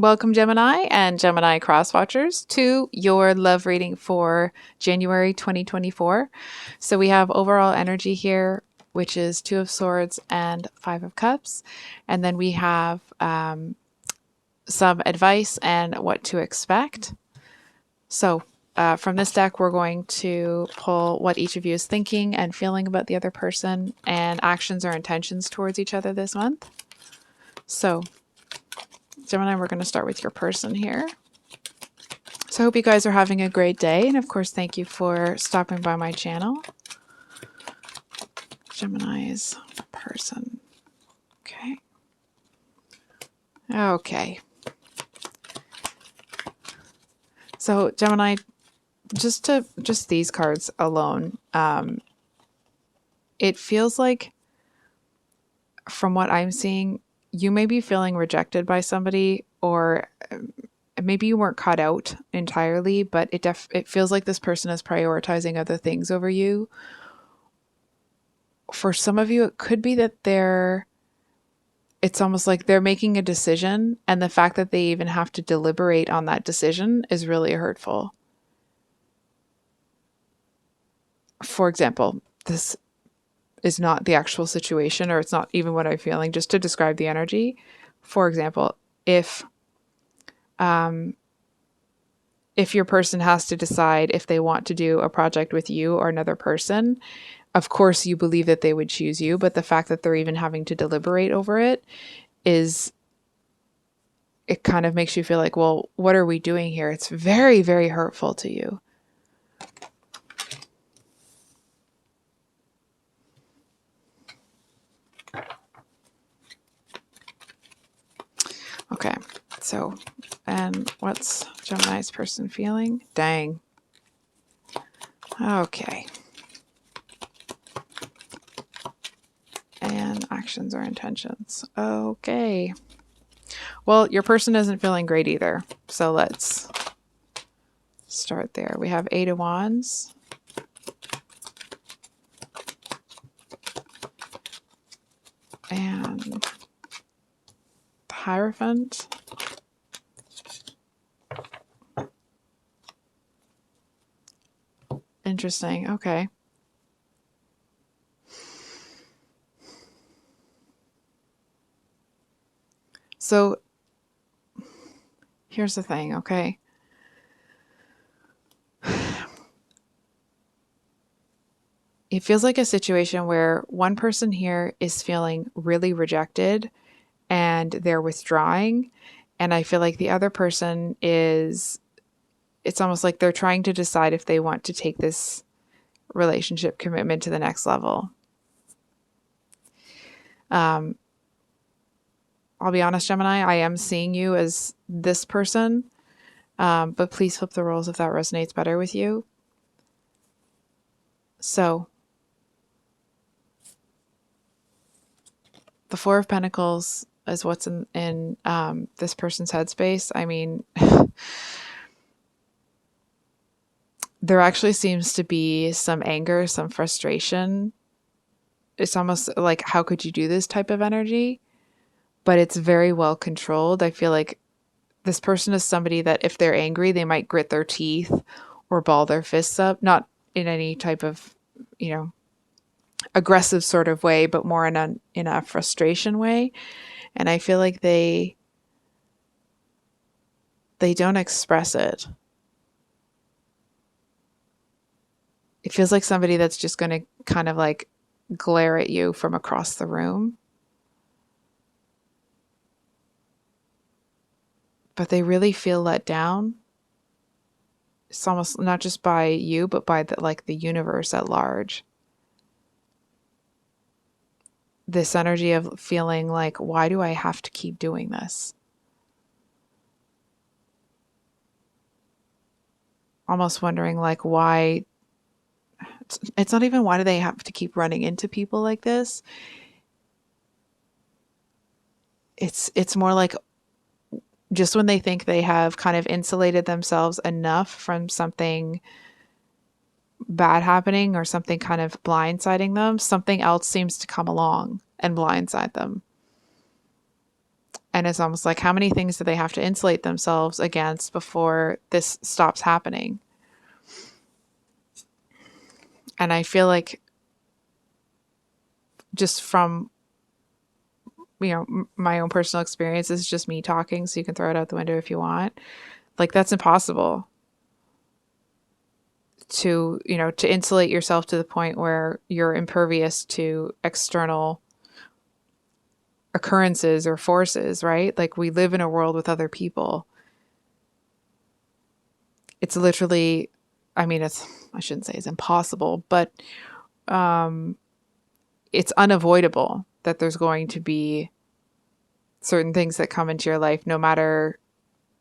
Welcome, Gemini and Gemini cross watchers, to your love reading for January 2024. So we have overall energy here, which is Two of Swords and Five of Cups. And then we have some advice and what to expect. So from this deck, we're going to pull what each of you is thinking and feeling about the other person and actions or intentions towards each other this month. So Gemini, we're going to start with your person here. So I hope you guys are having a great day. And of course, thank you for stopping by my channel. Gemini's person. Okay. Okay. So Gemini, just these cards alone, it feels like, from what I'm seeing, you may be feeling rejected by somebody, or maybe you weren't cut out entirely, but it feels like this person is prioritizing other things over you. For some of you, it could be that it's almost like they're making a decision, and the fact that they even have to deliberate on that decision is really hurtful. For example, this is not the actual situation, or it's not even what I'm feeling, just to describe the energy. For example, if your person has to decide if they want to do a project with you or another person, of course you believe that they would choose you, but the fact that they're even having to deliberate over it kind of makes you feel like, well, what are we doing here? It's very, very hurtful to you. Okay, so, and what's Gemini's person feeling? Dang. Okay. And actions or intentions. Okay. Well, your person isn't feeling great either. So let's start there. We have Eight of Wands. And the Hierophant. Interesting. Okay. So here's the thing, okay? It feels like a situation where one person here is feeling really rejected and they're withdrawing. And I feel like the other person it's almost like they're trying to decide if they want to take this relationship commitment to the next level. I'll be honest, Gemini, I am seeing you as this person, but please flip the roles if that resonates better with you. So the Four of Pentacles is what's in this person's headspace. I mean, there actually seems to be some anger, some frustration. It's almost like, how could you do this type of energy? But it's very well controlled. I feel like this person is somebody that if they're angry, they might grit their teeth or ball their fists up, not in any type of, aggressive sort of way, but more in a frustration way. And I feel like they don't express it. It feels like somebody that's just going to kind of like glare at you from across the room. But they really feel let down. It's almost not just by you, but by the universe at large. This energy of feeling like, why do I have to keep doing this? Almost wondering like, why. It's not even why do they have to keep running into people like this. It's more like, just when they think they have kind of insulated themselves enough from something bad happening or something kind of blindsiding them, something else seems to come along and blindside them. And it's almost like, how many things do they have to insulate themselves against before this stops happening? And I feel like, just from, my own personal experience, this is just me talking, so you can throw it out the window if you want. Like, that's impossible to insulate yourself to the point where you're impervious to external occurrences or forces, right? Like, we live in a world with other people. It's literally, I shouldn't say it's impossible, but it's unavoidable that there's going to be certain things that come into your life, no matter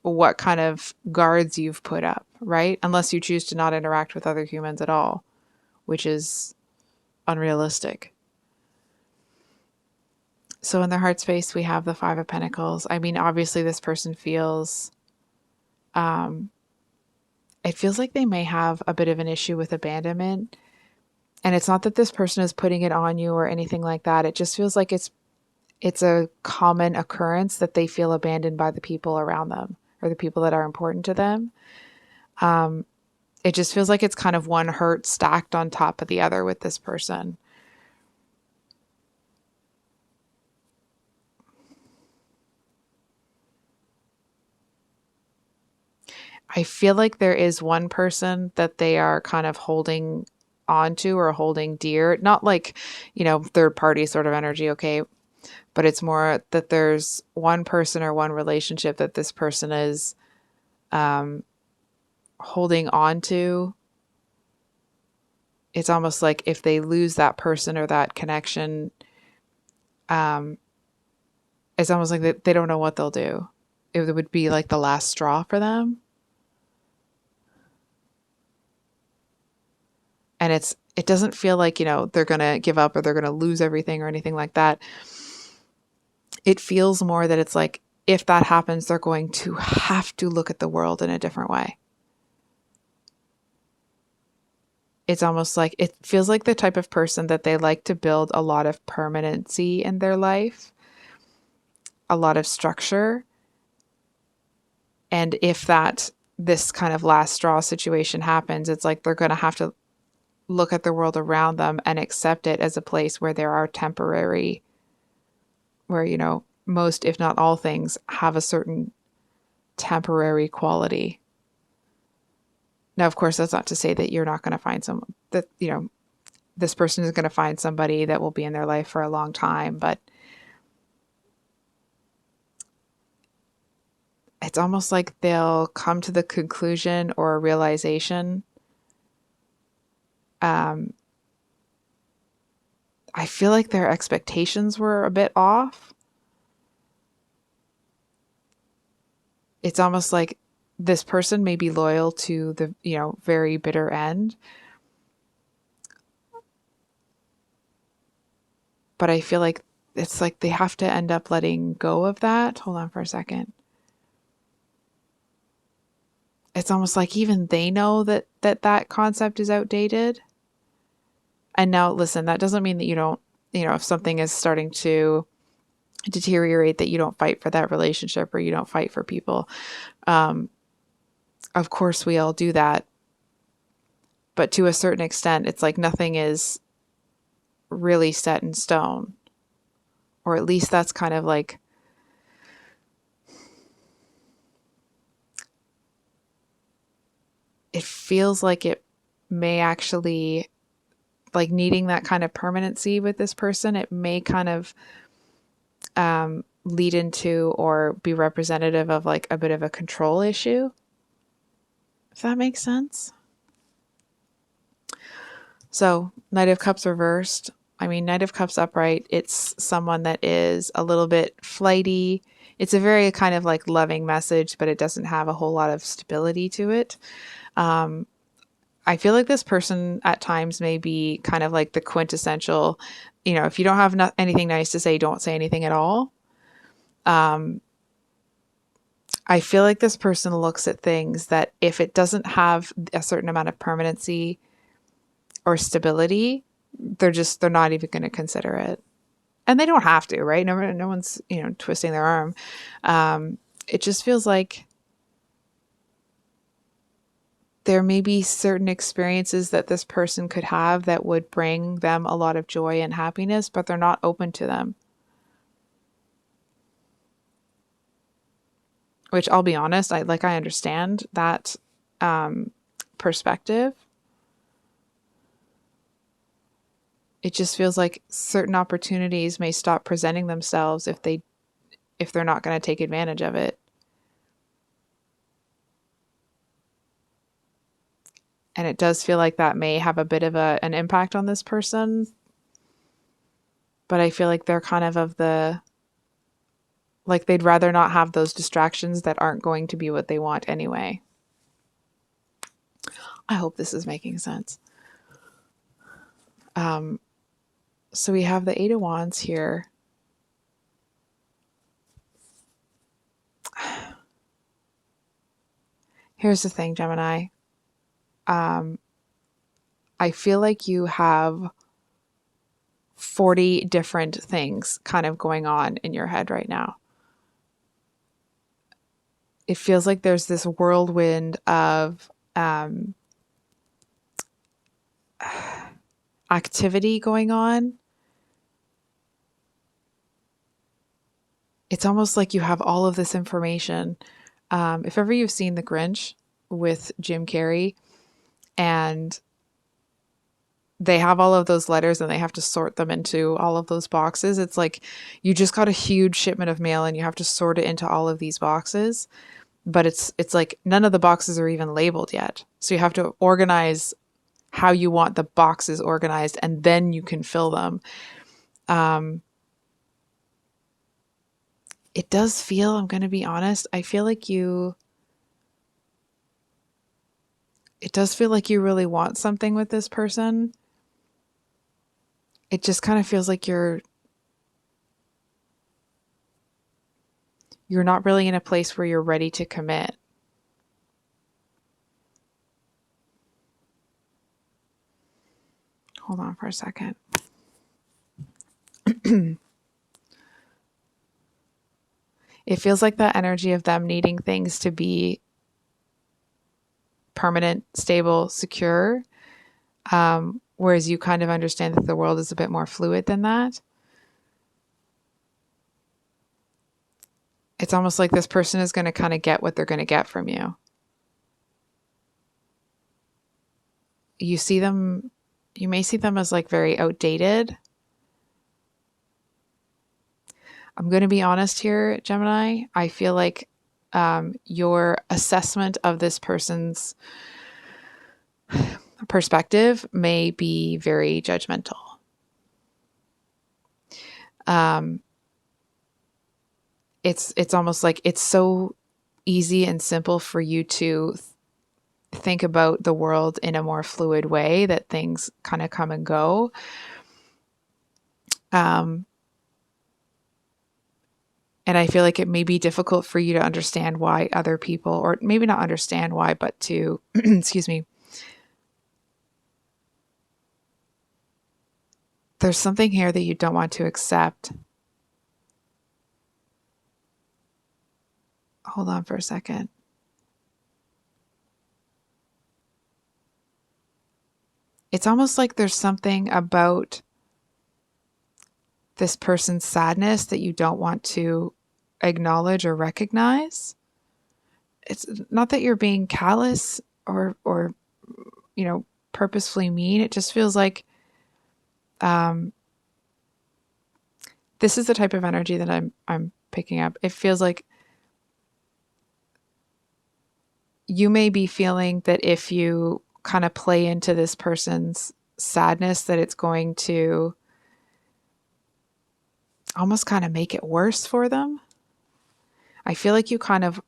what kind of guards you've put up, right? Unless you choose to not interact with other humans at all, which is unrealistic. So in their heart space, we have the Five of Pentacles. I mean, obviously this person feels, it feels like they may have a bit of an issue with abandonment. And it's not that this person is putting it on you or anything like that. It just feels like it's a common occurrence that they feel abandoned by the people around them or the people that are important to them. It just feels like it's kind of one hurt stacked on top of the other with this person. I feel like there is one person that they are kind of holding onto or holding dear, not like, third party sort of energy, okay? But it's more that there's one person or one relationship that this person is holding on to. It's almost like if they lose that person or that connection, it's almost like they don't know what they'll do. It would be like the last straw for them. And it doesn't feel like, they're going to give up or they're going to lose everything or anything like that. It feels more that it's like, if that happens, they're going to have to look at the world in a different way. It's almost like, it feels like the type of person that they like to build a lot of permanency in their life, a lot of structure. And if this kind of last straw situation happens, it's like they're going to have to look at the world around them and accept it as a place where there are temporary, where, most, if not all things, have a certain temporary quality. Now, of course, that's not to say that you're not going to find this person is going to find somebody that will be in their life for a long time, but it's almost like they'll come to the conclusion or a realization. I feel like their expectations were a bit off. It's almost like this person may be loyal to the, very bitter end. But I feel like it's like they have to end up letting go of that. Hold on for a second. It's almost like even they know that concept is outdated. And now, listen, that doesn't mean that you don't, if something is starting to deteriorate, that you don't fight for that relationship or you don't fight for people. Of course, we all do that. But to a certain extent, it's like nothing is really set in stone. Or at least that's kind of like, it feels like it may actually, like, needing that kind of permanency with this person, it may kind of lead into or be representative of like a bit of a control issue. If that makes sense. So Knight of Cups reversed. Knight of Cups upright, it's someone that is a little bit flighty. It's a very kind of like loving message, but it doesn't have a whole lot of stability to it. I feel like this person at times may be kind of like the quintessential, if you don't have anything nice to say, don't say anything at all. I feel like this person looks at things that if it doesn't have a certain amount of permanency or stability, they're not even going to consider it. And they don't have to, right? No one's, twisting their arm. It just feels like there may be certain experiences that this person could have that would bring them a lot of joy and happiness, but they're not open to them. Which, I'll be honest, I understand that perspective. It just feels like certain opportunities may stop presenting themselves if they're not going to take advantage of it. And it does feel like that may have a bit of an impact on this person. But I feel like they're kind of the, like they'd rather not have those distractions that aren't going to be what they want anyway. I hope this is making sense. So we have the Eight of Wands here. Here's the thing, Gemini. I feel like you have 40 different things kind of going on in your head right now. It feels like there's this whirlwind of activity going on. It's almost like you have all of this information. If ever you've seen The Grinch with Jim Carrey, and they have all of those letters and they have to sort them into all of those boxes. It's like you just got a huge shipment of mail and you have to sort it into all of these boxes. But it's like none of the boxes are even labeled yet. So you have to organize how you want the boxes organized, and then you can fill them. It does feel, I'm going to be honest, I feel like it does feel like you really want something with this person. It just kind of feels like you're not really in a place where you're ready to commit. Hold on for a second. It feels like that energy of them needing things to be permanent, stable, secure. Whereas you kind of understand that the world is a bit more fluid than that. It's almost like this person is going to kind of get what they're going to get from you. You may see them as like very outdated. I'm going to be honest here, Gemini. I feel like your assessment of this person's perspective may be very judgmental. It's almost like it's so easy and simple for you to think about the world in a more fluid way, that things kind of come and go. And I feel like it may be difficult for you to understand why other people, or maybe not understand why, but to, excuse me, there's something here that you don't want to accept. Hold on for a second. It's almost like there's something about this person's sadness that you don't want to acknowledge or recognize. It's not that you're being callous or purposefully mean. It just feels like this is the type of energy that I'm picking up. It feels like you may be feeling that if you kind of play into this person's sadness, that it's going to almost kind of make it worse for them. I feel like you kind of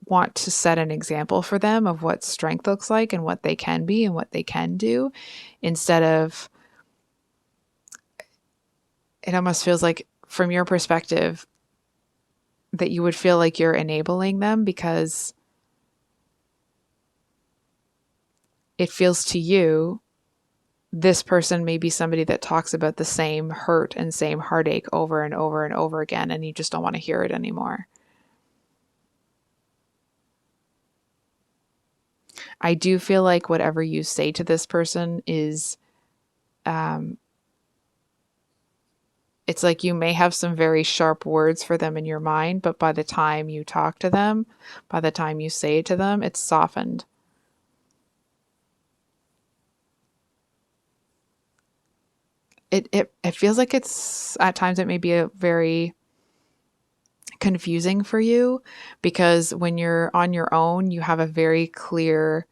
want to set an example for them of what strength looks like and what they can be and what they can do, instead of, it almost feels like from your perspective that you would feel like you're enabling them, because it feels to you this person may be somebody that talks about the same hurt and same heartache over and over and over again, and you just don't want to hear it anymore. I do feel like whatever you say to this person is, it's like you may have some very sharp words for them in your mind, but by the time you talk to them, by the time you say it to them, it's softened. It feels like it's, at times it may be a very confusing for you, because when you're on your own, you have a very clear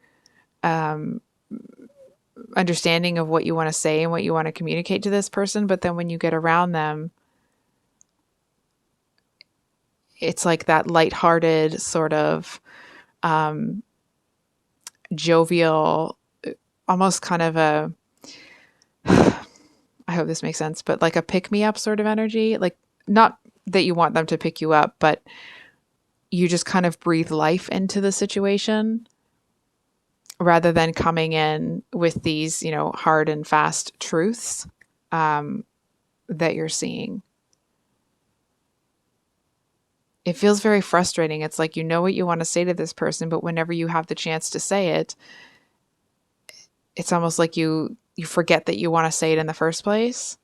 understanding of what you want to say and what you want to communicate to this person. But then when you get around them, it's like that lighthearted sort of jovial, almost kind of a, I hope this makes sense, but like a pick-me-up sort of energy. Like, not that you want them to pick you up, but you just kind of breathe life into the situation rather than coming in with these, hard and fast truths that you're seeing. It feels very frustrating. It's like, you know what you want to say to this person, but whenever you have the chance to say it, it's almost like you forget that you want to say it in the first place.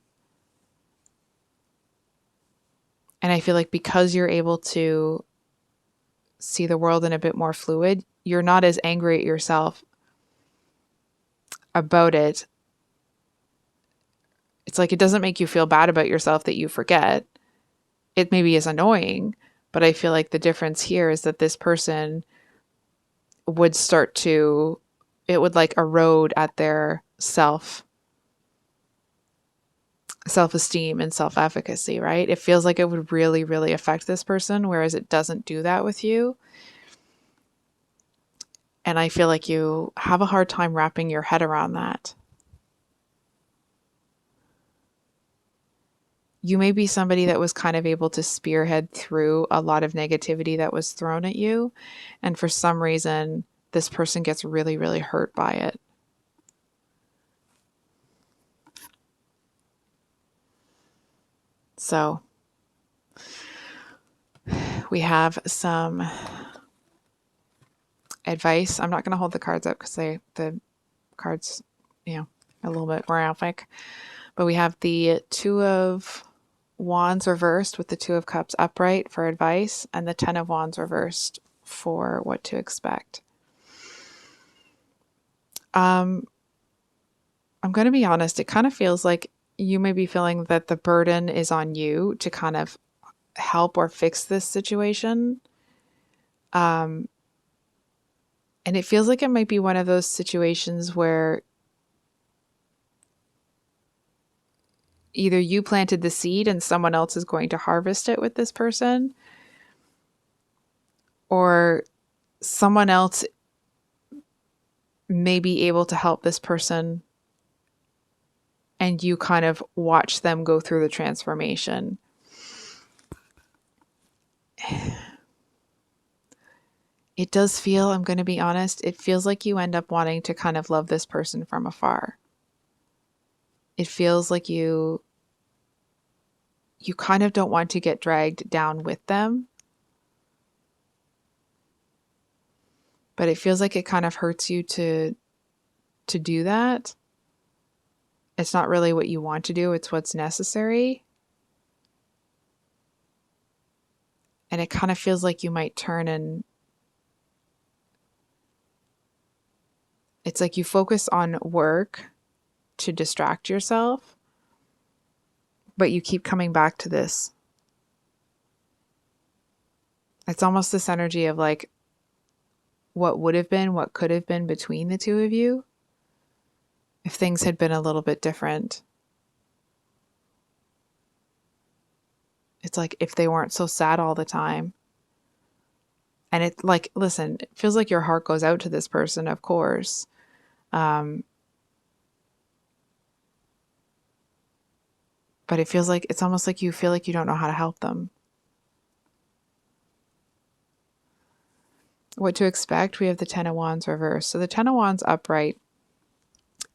And I feel like because you're able to see the world in a bit more fluid, you're not as angry at yourself about it. It's like, it doesn't make you feel bad about yourself that you forget. It maybe is annoying, but I feel like the difference here is that this person would start to, it would like erode at their self-esteem and self-efficacy, right? It feels like it would really, really affect this person, whereas it doesn't do that with you. And I feel like you have a hard time wrapping your head around that. You may be somebody that was kind of able to spearhead through a lot of negativity that was thrown at you. And for some reason, this person gets really, really hurt by it. So we have some advice. I'm not going to hold the cards up because the cards, a little bit graphic. But we have the Two of Wands reversed with the Two of Cups upright for advice, and the Ten of Wands reversed for what to expect. I'm going to be honest, it kind of feels like you may be feeling that the burden is on you to kind of help or fix this situation. And it feels like it might be one of those situations where either you planted the seed and someone else is going to harvest it with this person, or someone else may be able to help this person and you kind of watch them go through the transformation. It does feel, I'm going to be honest, it feels like you end up wanting to kind of love this person from afar. It feels like you kind of don't want to get dragged down with them. But it feels like it kind of hurts you to do that. It's not really what you want to do, it's what's necessary. And it kind of feels like you might turn and it's like you focus on work to distract yourself, but you keep coming back to this. It's almost this energy of like what would have been, what could have been between the two of you if things had been a little bit different. It's like if they weren't so sad all the time. And it like, listen, it feels like your heart goes out to this person, of course. But it feels like, it's almost like you feel like you don't know how to help them. What to expect, we have the Ten of Wands reversed. So the Ten of Wands upright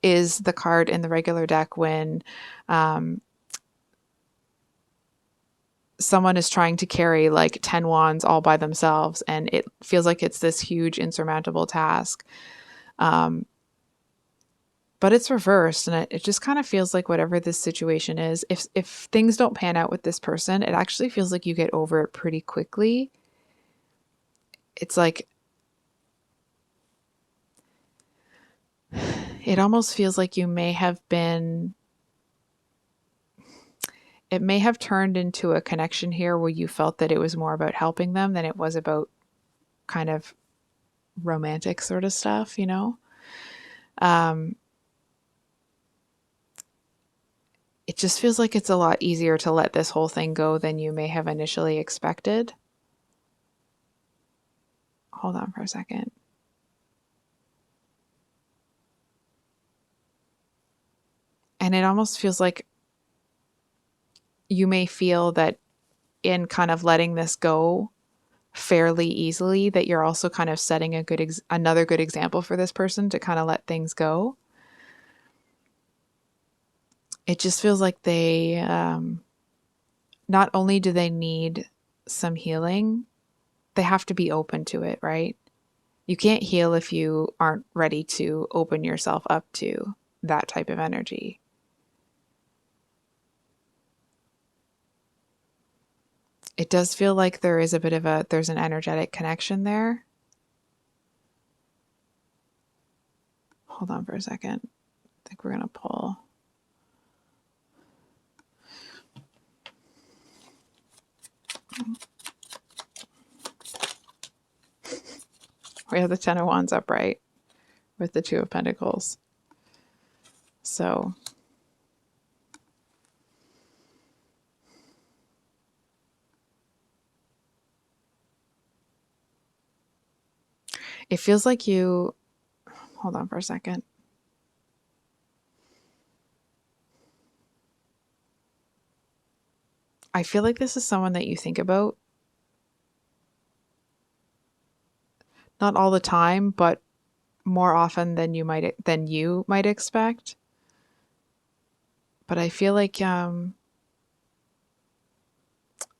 is the card in the regular deck when someone is trying to carry like 10 wands all by themselves, and it feels like it's this huge insurmountable task. But it's reversed, and it just kind of feels like whatever this situation is, if things don't pan out with this person, it actually feels like you get over it pretty quickly. It's like, it almost feels like it may have turned into a connection here where you felt that it was more about helping them than it was about kind of romantic sort of stuff, you know? It just feels like it's a lot easier to let this whole thing go than you may have initially expected. Hold on for a second. And it almost feels like you may feel that in kind of letting this go fairly easily, that you're also kind of setting another good example for this person to kind of let things go. It just feels like they, not only do they need some healing, they have to be open to it, right? You can't heal if you aren't ready to open yourself up to that type of energy. It does feel like there is there's an energetic connection there. Hold on for a second. I think we're going to pull. We have the Ten of Wands upright with the Two of Pentacles. So it feels like you, hold on for a second. I feel like this is someone that you think about. Not all the time, but more often than you might expect. But I feel like,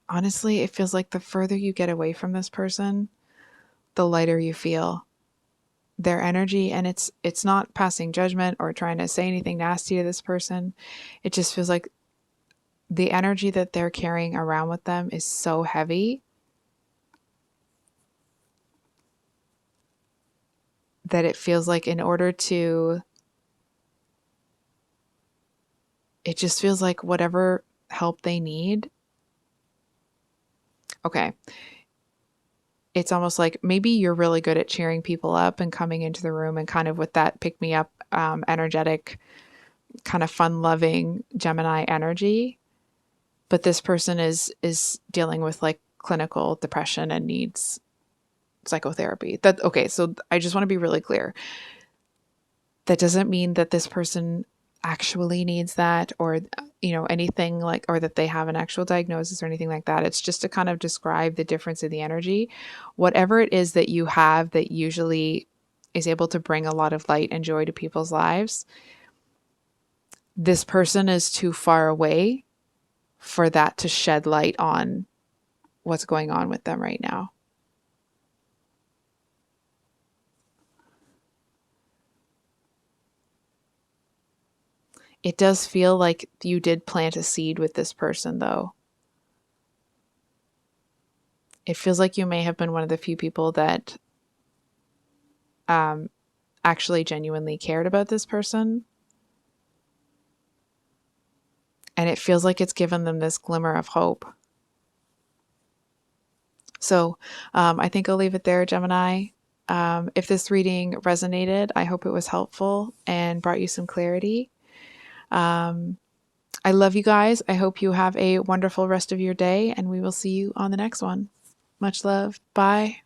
honestly, it feels like the further you get away from this person, the lighter you feel. Their energy, and it's not passing judgment or trying to say anything nasty to this person. It just feels like the energy that they're carrying around with them is so heavy that it feels like in order to, it just feels like whatever help they need. Okay. It's almost like maybe you're really good at cheering people up and coming into the room and kind of with that pick me up, energetic, kind of fun loving Gemini energy. But this person is dealing with like clinical depression and needs psychotherapy. Okay, so I just want to be really clear. That doesn't mean that this person actually needs that, or anything like, or that they have an actual diagnosis or anything like that. It's just to kind of describe the difference in the energy. Whatever it is that you have that usually is able to bring a lot of light and joy to people's lives, this person is too far away for that to shed light on what's going on with them right now. It does feel like you did plant a seed with this person, though. It feels like you may have been one of the few people that actually genuinely cared about this person. And it feels like it's given them this glimmer of hope. So I think I'll leave it there, Gemini. If this reading resonated, I hope it was helpful and brought you some clarity. I love you guys. I hope you have a wonderful rest of your day, and we will see you on the next one. Much love. Bye.